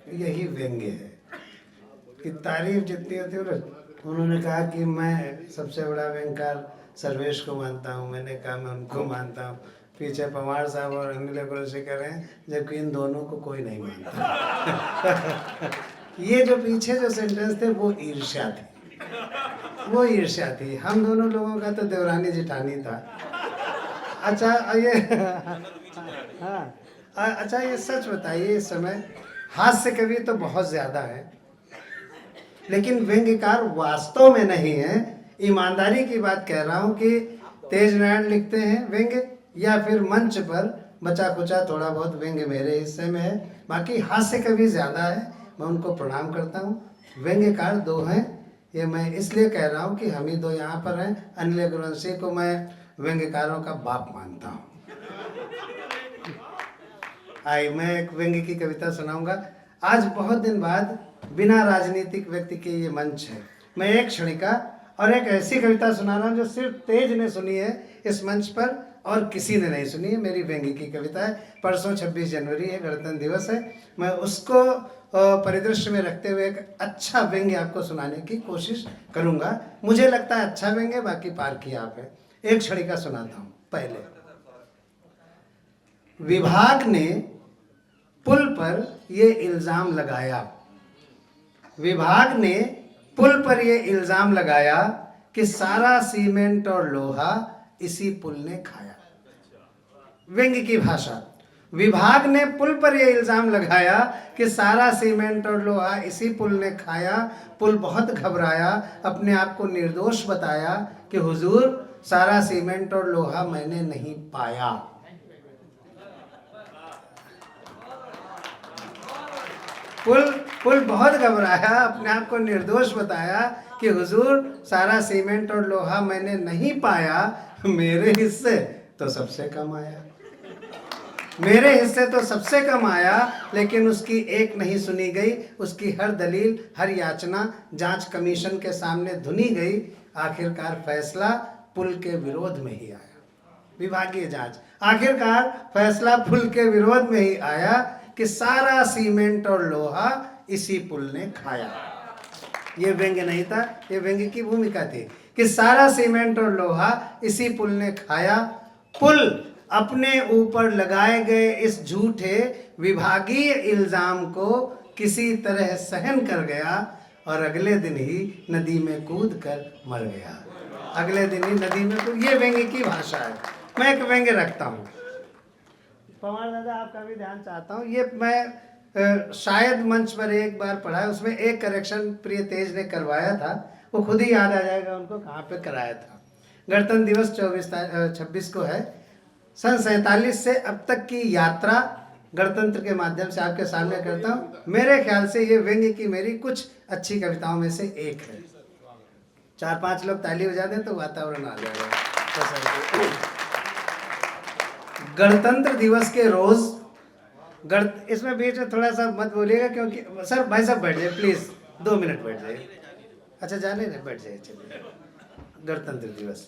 यही व्यंग्य है कि तारीफ जितनी होती है ना। उन्होंने कहा कि मैं सबसे बड़ा व्यंगकार सर्वेश को मानता हूँ, मैंने कहा मैं उनको मानता हूँ। पीछे पवार साहब और अनिल गुरुजी कह रहे हैं, जबकि इन दोनों को कोई नहीं मानता। ये जो पीछे जो सेंटेंस थे वो ईर्ष्या थी, वो ईर्ष्या थी। हम दोनों लोगों का तो देवरानी जिठानी था। अच्छा ये हाँ, अच्छा ये सच बताइए, इस समय हास्य कवि तो बहुत ज्यादा है, लेकिन व्यंग्यकार वास्तव में नहीं है। ईमानदारी की बात कह रहा हूं कि तेज नारायण लिखते हैं व्यंग्य, या फिर मंच पर बचा कुचा थोड़ा बहुत व्यंग्य मेरे हिस्से में है, बाकी हास्य कवि ज्यादा है। मैं उनको प्रणाम करता हूँ। व्यंग्यकार दो हैं, ये मैं इसलिए कह रहा हूँ कि हम ही दो यहाँ पर हैं। अनिल गुरुवंशी को मैं व्यंग्यकारों का बाप मानता हूँ। आई मैं एक व्यंग्य की कविता सुनाऊंगा। आज बहुत दिन बाद बिना राजनीतिक व्यक्ति के ये मंच है, मैं एक क्षणिका और एक ऐसी कविता सुना रहा हूँ जो सिर्फ तेज ने सुनी है इस मंच पर और किसी ने नहीं सुनी है। मेरी व्यंग्य की कविता है। परसों 26 जनवरी है, गणतंत्र दिवस है। मैं उसको परिदृश्य में रखते हुए एक अच्छा व्यंग्य आपको सुनाने की कोशिश करूंगा। मुझे लगता है अच्छा व्यंग्य, बाकी पार किया आप है। एक क्षणिका सुनाता हूँ। पहले, विभाग ने पुल पर ये इल्जाम लगाया, विभाग ने पुल पर ये इल्जाम लगाया कि सारा सीमेंट और लोहा इसी पुल ने खाया। व्यंग्य की भाषा, विभाग ने पुल पर यह इल्जाम लगाया कि सारा सीमेंट और लोहा इसी पुल ने खाया। पुल बहुत घबराया, अपने आप को निर्दोष बताया कि हुजूर सारा सीमेंट और लोहा मैंने नहीं पाया। पुल बहुत घबराया, अपने आप को निर्दोष बताया कि हुजूर सारा सीमेंट और लोहा मैंने नहीं पाया। मेरे हिस्से तो सबसे कम आया, मेरे हिस्से तो सबसे कम आया, लेकिन उसकी एक नहीं सुनी गई। उसकी हर दलील, हर याचना जांच कमीशन के सामने धुनी गई। आखिरकार फैसला पुल के विरोध में ही आया। विभागीय जांच, आखिरकार फैसला पुल के विरोध में ही आया कि सारा सीमेंट और लोहा इसी पुल ने खाया। ये व्यंग्य नहीं था, ये व्यंग्य की भूमिका थी कि सारा सीमेंट और लोहा इसी पुल ने खाया। पुल अपने ऊपर लगाए गए इस झूठे विभागीय इल्जाम को किसी तरह सहन कर गया और अगले दिन ही नदी में कूद कर मर गया। अगले दिन ही नदी में कूद, ये व्यंग्य की भाषा है। मैं एक व्यंग्य रखता हूँ। पवार दादा आपका भी ध्यान चाहता हूँ। ये मैं शायद मंच पर एक बार पढ़ा है, उसमें एक करेक्शन प्रिय तेज ने करवाया था, वो खुद ही याद आ जाएगा उनको कहाँ पे कराया था। गणतंत्र दिवस 26 को है। सन 47 से अब तक की यात्रा गणतंत्र के माध्यम से आपके सामने करता हूँ। मेरे ख्याल से ये व्यंग्य की मेरी कुछ अच्छी कविताओं में से एक है। 4-5 लोग ताली बजा दें तो वातावरण आ जाएगा। गणतंत्र दिवस के रोज, इसमें बीच में थोड़ा सा मत बोलिएगा, क्योंकि सर भाई साहब बैठ जाइए प्लीज, 2 मिनट बैठ जाइए। अच्छा जाने नहीं, बैठ जाइए। चलिए, गणतंत्र दिवस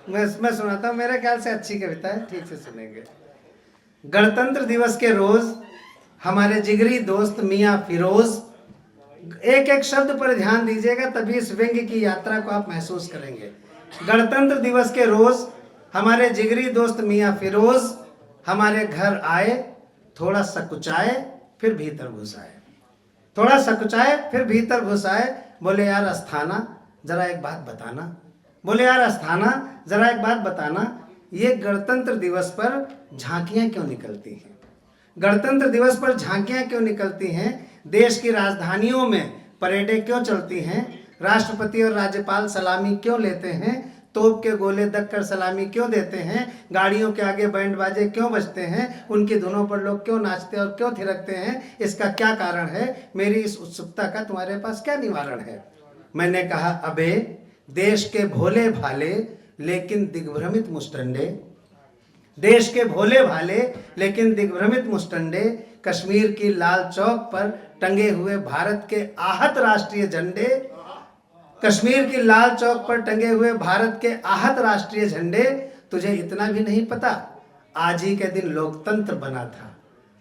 मैं सुनाता हूँ। मेरे ख्याल से अच्छी कविता है, ठीक से सुनेंगे। गणतंत्र दिवस के रोज हमारे जिगरी दोस्त मियाँ फिरोज, एक एक शब्द पर ध्यान दीजिएगा तभी इस व्यंग्य की यात्रा को आप महसूस करेंगे। गणतंत्र दिवस के रोज हमारे जिगरी दोस्त मियाँ फिरोज हमारे घर आए, थोड़ा सकुचाए फिर भीतर घुस आए, थोड़ा सकुचाए फिर भीतर घुस आए। बोले यार अस्थाना जरा एक बात बताना, बोले यार अस्थाना जरा एक बात बताना, ये गणतंत्र दिवस पर झांकियां क्यों निकलती हैं? गणतंत्र दिवस पर झांकियां क्यों निकलती हैं? देश की राजधानियों में परेडें क्यों चलती हैं? राष्ट्रपति और राज्यपाल सलामी क्यों लेते हैं? तोप के गोले दग कर सलामी क्यों देते हैं? गाड़ियों के आगे बैंड बाजे क्यों बजते हैं? उनकी धुनों पर लोग क्यों नाचते और क्यों थिरकते हैं? इसका क्या कारण है? मेरी इस उत्सुकता का तुम्हारे पास क्या निवारण है? मैंने कहा अबे देश के भोले भाले लेकिन दिग्भ्रमित मुस्टंडे, देश के भोले भाले लेकिन दिग्भ्रमित मुस्टंडे, कश्मीर की लाल चौक पर टंगे हुए भारत के आहत राष्ट्रीय झंडे, कश्मीर की लाल चौक पर टंगे हुए भारत के आहत राष्ट्रीय झंडे, तुझे इतना भी नहीं पता आज ही के दिन लोकतंत्र बना था।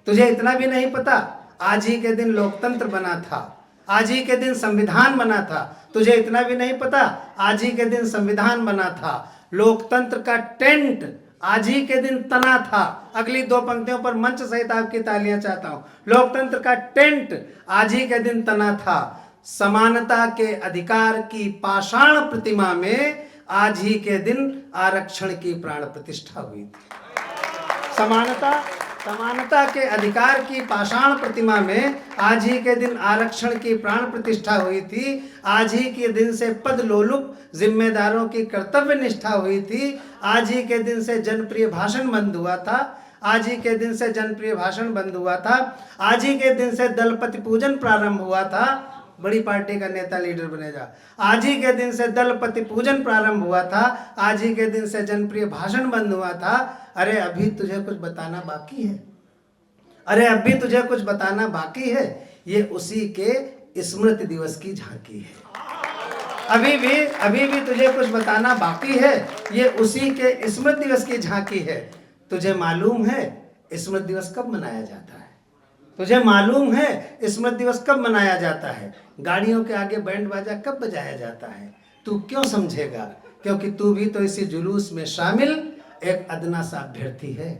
तुझे इतना भी नहीं पता, आज ही के दिन लोकतंत्र बना था, आज ही के दिन संविधान बना था। तुझे इतना भी नहीं पता, आज ही के दिन संविधान बना था। लोकतंत्र का टेंट आज ही के दिन तना था। अगली 2 पंक्तियों पर मंच सहित आपकी तालियां चाहता हूं। लोकतंत्र का टेंट आज ही के दिन तना था। समानता के अधिकार की पाषाण प्रतिमा में आज ही के दिन आरक्षण की प्राण प्रतिष्ठा हुई थी। समानता के अधिकार की पाषाण प्रतिमा में आज ही के दिन आरक्षण की प्राण प्रतिष्ठा हुई थी। आज ही के दिन से पद लोलुप जिम्मेदारों की कर्तव्य निष्ठा हुई थी। आज ही के दिन से जनप्रिय भाषण बंद हुआ था। आज ही के दिन से जनप्रिय भाषण बंद हुआ था। आज ही के दिन से दलपति पूजन प्रारंभ हुआ था। बड़ी पार्टी का नेता लीडर बनेगा। आज ही के दिन से दलपति पूजन प्रारंभ हुआ था। आज ही के दिन से जनप्रिय भाषण बंद हुआ था। अरे अभी तुझे कुछ बताना बाकी है, अरे अभी तुझे कुछ बताना बाकी है। ये उसी के स्मृति दिवस की झांकी है। अभी भी तुझे कुछ बताना बाकी है। ये उसी के स्मृति दिवस की झांकी है। तुझे मालूम है स्मृति दिवस कब मनाया जाता है? तुझे मालूम है स्मृति दिवस कब मनाया जाता है? गाड़ियों के आगे बैंड बाजा कब बजाया जाता है? तू क्यों समझेगा? क्योंकि तू भी तो इसी जुलूस में शामिल एक अदना सा अभ्यर्थी है।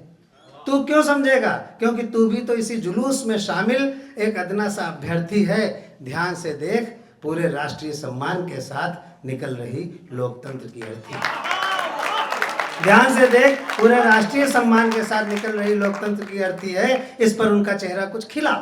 तू क्यों समझेगा? क्योंकि तू भी तो इसी जुलूस में शामिल एक अदना सा अभ्यर्थी है। ध्यान से देख, पूरे राष्ट्रीय सम्मान के साथ निकल रही लोकतंत्र की अर्थी। ध्यान से देख, पूरे राष्ट्रीय सम्मान के साथ निकल रही लोकतंत्र की अर्थी है। इस पर उनका चेहरा कुछ खिला,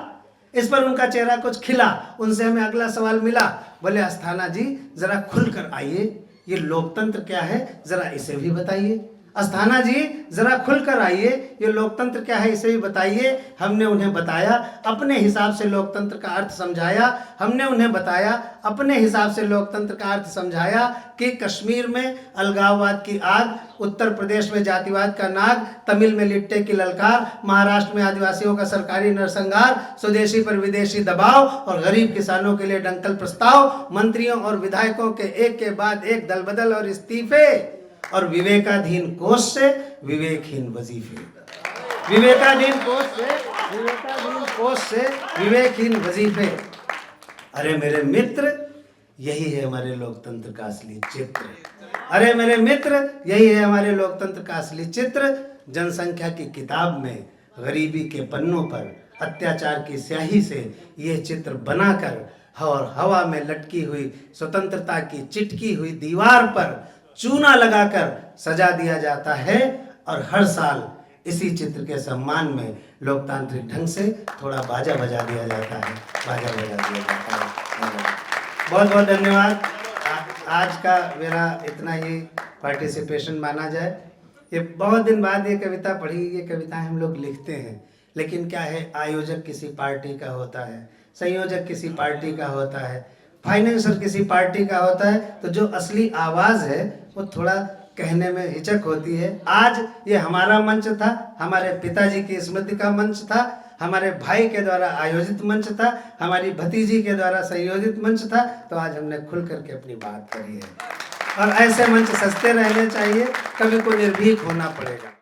इस पर उनका चेहरा कुछ खिला। उनसे हमें अगला सवाल मिला, बोले अस्थाना जी जरा खुल कर आइए, ये लोकतंत्र क्या है जरा इसे भी बताइए। अस्थाना जी जरा खुल कर आइए, ये लोकतंत्र क्या है इसे भी बताइए। हमने उन्हें बताया, अपने हिसाब से लोकतंत्र का अर्थ समझाया। हमने उन्हें बताया, अपने हिसाब से लोकतंत्र का अर्थ समझाया कि कश्मीर में अलगाववाद की आग, उत्तर प्रदेश में जातिवाद का नाग, तमिल में लिट्टे की ललकार, महाराष्ट्र में आदिवासियों का सरकारी नरसंहार, स्वदेशी पर विदेशी दबाव और गरीब किसानों के लिए डंकल प्रस्ताव, मंत्रियों और विधायकों के एक के बाद एक दलबदल और इस्तीफे, और विवेकाधीन कोष से विवेकहीन वजीफे, विवेकाधीन कोष से विवेकहीन वजीफे। अरे मेरे मित्र, यही है हमारे लोकतंत्र का असली चित्र। अरे मेरे मित्र, यही है हमारे लोकतंत्र का असली चित्र। जनसंख्या की किताब में गरीबी के पन्नों पर अत्याचार की स्याही से यह चित्र बनाकर और हवा में लटकी हुई स्वतंत्रता की चिटकी हुई दीवार पर चूना लगाकर सजा दिया जाता है। और हर साल इसी चित्र के सम्मान में लोकतांत्रिक ढंग से थोड़ा बाजा बजा दिया जाता है, बाजा बजा दिया जाता है। बहुत बहुत धन्यवाद। आज का मेरा इतना ही पार्टिसिपेशन माना जाए। ये बहुत दिन बाद ये कविता पढ़ी। ये कविताएं हम लोग लिखते हैं, लेकिन क्या है, आयोजक किसी पार्टी का होता है, संयोजक किसी पार्टी का होता है, फाइनेंसर किसी पार्टी का होता है, तो जो असली आवाज़ है वो थोड़ा कहने में हिचक होती है। आज ये हमारा मंच था, हमारे पिताजी की स्मृति का मंच था, हमारे भाई के द्वारा आयोजित मंच था, हमारी भतीजी के द्वारा संयोजित मंच था। तो आज हमने खुल करके अपनी बात करी है। और ऐसे मंच सस्ते रहने चाहिए, कभी को निर्भीक होना पड़ेगा।